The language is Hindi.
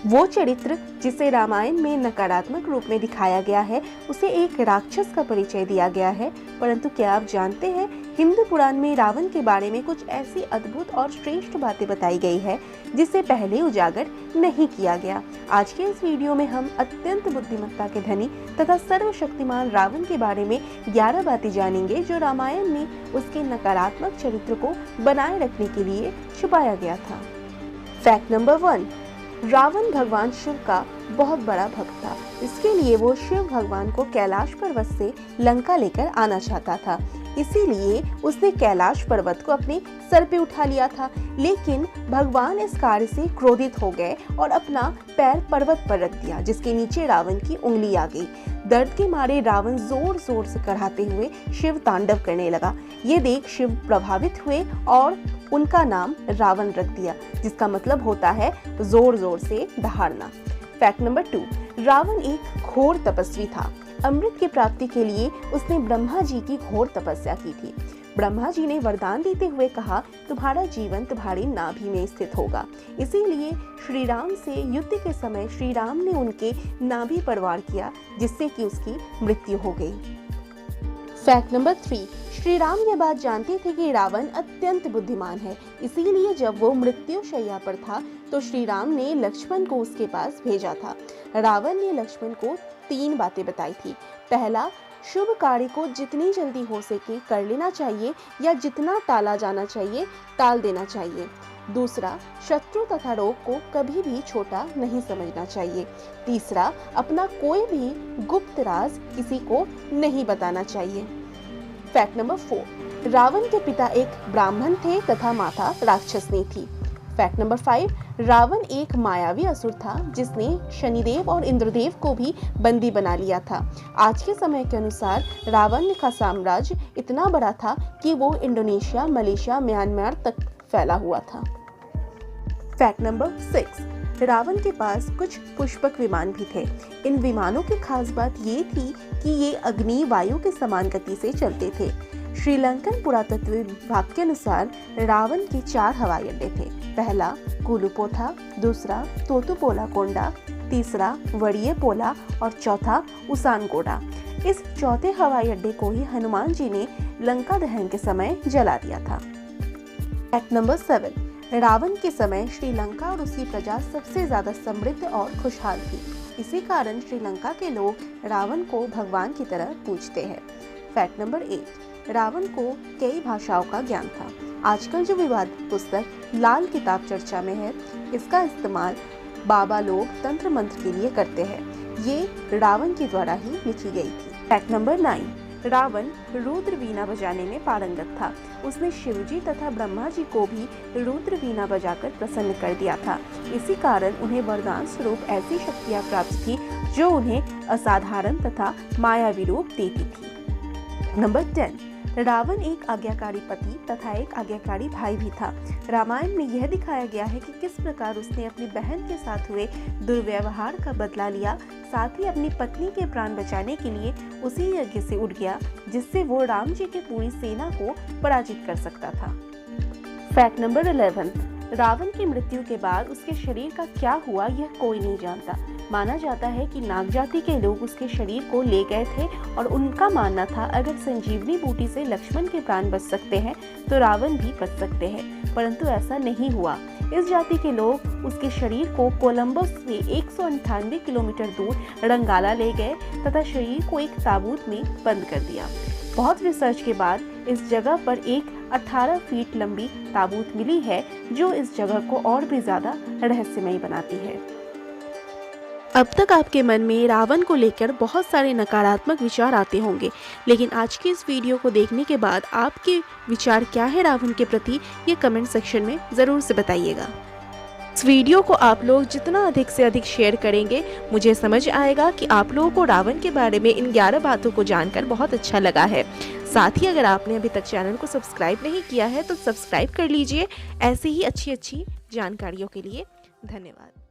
वो चरित्र जिसे रामायण में नकारात्मक रूप में दिखाया गया है, उसे एक राक्षस का परिचय दिया गया है। परंतु क्या आप जानते हैं, हिंदू पुराण में रावण के बारे में कुछ ऐसी अद्भुत और श्रेष्ठ बातें बताई गई है जिसे पहले उजागर नहीं किया गया। आज के इस वीडियो में हम अत्यंत बुद्धिमत्ता के धनी तथा सर्वशक्तिमान रावण के बारे में 11 बातें जानेंगे जो रामायण में उसके नकारात्मक चरित्र को बनाए रखने के लिए छुपाया गया था। फैक्ट नंबर 1, रावण भगवान शिव का बहुत बड़ा भक्त था। इसके लिए वो शिव भगवान को कैलाश पर्वत से लंका लेकर आना चाहता था, इसीलिए उसने कैलाश पर्वत को अपने सर पे उठा लिया था। लेकिन भगवान इस कार्य से क्रोधित हो गए और अपना पैर पर्वत पर रख दिया, जिसके नीचे रावण की उंगली आ गई। दर्द के मारे रावण जोर जोर से कराहते हुए शिव तांडव करने लगा। ये देख शिव प्रभावित हुए और उनका नाम रावण रख दिया, जिसका मतलब होता है जोर जोर से दहाड़ना। फैक्ट नंबर 2, रावण एक घोर तपस्वी था। अमृत की प्राप्ति के लिए उसने ब्रह्मा जी की घोर तपस्या की थी। ब्रह्मा जी ने वरदान देते हुए कहा, तुम्हारा जीवन तुम्हारी नाभि में स्थित होगा। इसीलिए श्री राम से युद्ध के समय श्री राम ने उनके नाभि पर वार किया, जिससे कि उसकी मृत्यु हो गई। फैक्ट नंबर 3, श्री राम ये बात जानते थे कि रावण अत्यंत बुद्धिमान है, इसीलिए जब वो मृत्यु शैया पर था तो श्री राम ने लक्ष्मण को उसके पास भेजा था। रावण ने लक्ष्मण को 3 बातें बताई थी। पहला, शुभ कार्य को जितनी जल्दी हो सके कर लेना चाहिए या जितना टाला जाना चाहिए टाल देना चाहिए। दूसरा, शत्रु तथा रोग को कभी भी छोटा नहीं समझना चाहिए। तीसरा, अपना कोई भी गुप्त राज किसी को नहीं बताना चाहिए। फैक्ट नंबर 4, रावण के पिता एक ब्राह्मण थे तथा माता राक्षसनी थी। फैक्ट नंबर 5, रावण एक मायावी असुर था जिसने शनिदेव और इंद्रदेव को भी बंदी बना लिया था। आज के समय के अनुसार रावण का साम्राज्य इतना बड़ा था कि वो इंडोनेशिया, मलेशिया, म्यांमार तक फैला हुआ था। फैक्ट नंबर 6, रावण के पास कुछ पुष्पक विमान भी थे। इन विमानों की खास बात ये थी कि ये अग्नि वायु के समान गति से चलते थे। श्रीलंकन पुरातत्व विभाग के अनुसार रावण के 4 हवाई अड्डे थे। पहला कुलुपोथा, दूसरा तोतुपोला कोंडा, तीसरा वड़िये पोला और चौथा उसानगोडा। इस चौथे हवाई अड्डे को ही हनुमान जी ने लंका दहन के समय जला दिया था। फैक्ट नंबर 7, रावण के समय श्रीलंका और उसकी प्रजा सबसे ज्यादा समृद्ध और खुशहाल थी। इसी कारण श्रीलंका के लोग रावण को भगवान की तरह पूजते हैं। फैक्ट नंबर 8, रावण को कई भाषाओं का ज्ञान था। आजकल जो विवादित पुस्तक लाल किताब चर्चा में है, इसका इस्तेमाल बाबा लोग तंत्र मंत्र के लिए करते हैं। ये रावण के द्वारा ही लिखी गई थी। फैक्ट नंबर 9, रावण रुद्र वीणा बजाने में पारंगत था। उसने शिवजी तथा ब्रह्मा जी को भी रुद्र वीणा बजाकर प्रसन्न कर दिया था। इसी कारण उन्हें वरदान स्वरूप ऐसी शक्तियां प्राप्त थी जो उन्हें असाधारण तथा मायावी रूप देती थी। नंबर 10, रावण एक आज्ञाकारी पति तथा एक आज्ञाकारी भाई भी था। रामायण में यह दिखाया गया है कि किस प्रकार उसने अपनी बहन के साथ हुए दुर्व्यवहार का बदला लिया, साथ ही अपनी पत्नी के प्राण बचाने के लिए उसी यज्ञ से उठ गया जिससे वो राम जी की पूरी सेना को पराजित कर सकता था। फैक्ट नंबर 11, रावण की मृत्यु के बाद उसके शरीर का क्या हुआ यह कोई नहीं जानता। माना जाता है कि नाग जाति के लोग उसके शरीर को ले गए थे और उनका मानना था अगर संजीवनी बूटी से लक्ष्मण के प्राण बच सकते हैं तो रावण भी बच सकते हैं, परंतु ऐसा नहीं हुआ। इस जाति के लोग उसके शरीर को कोलंबस से 198 किलोमीटर दूर रंगाला ले गए तथा शरीर को एक ताबूत में बंद कर दिया। बहुत रिसर्च के बाद इस जगह पर एक 18 फीट लंबी ताबूत मिली है जो इस जगह को और भी ज्यादा रहस्यमयी बनाती है। अब तक आपके मन में रावण को लेकर बहुत सारे नकारात्मक विचार आते होंगे, लेकिन आज के इस वीडियो को देखने के बाद आपके विचार क्या है रावण के प्रति, ये कमेंट सेक्शन में ज़रूर से बताइएगा। इस वीडियो को आप लोग जितना अधिक से अधिक शेयर करेंगे, मुझे समझ आएगा कि आप लोगों को रावण के बारे में इन 11 बातों को जानकर बहुत अच्छा लगा है। साथ ही अगर आपने अभी तक चैनल को सब्सक्राइब नहीं किया है तो सब्सक्राइब कर लीजिए ऐसी ही अच्छी जानकारियों के लिए। धन्यवाद।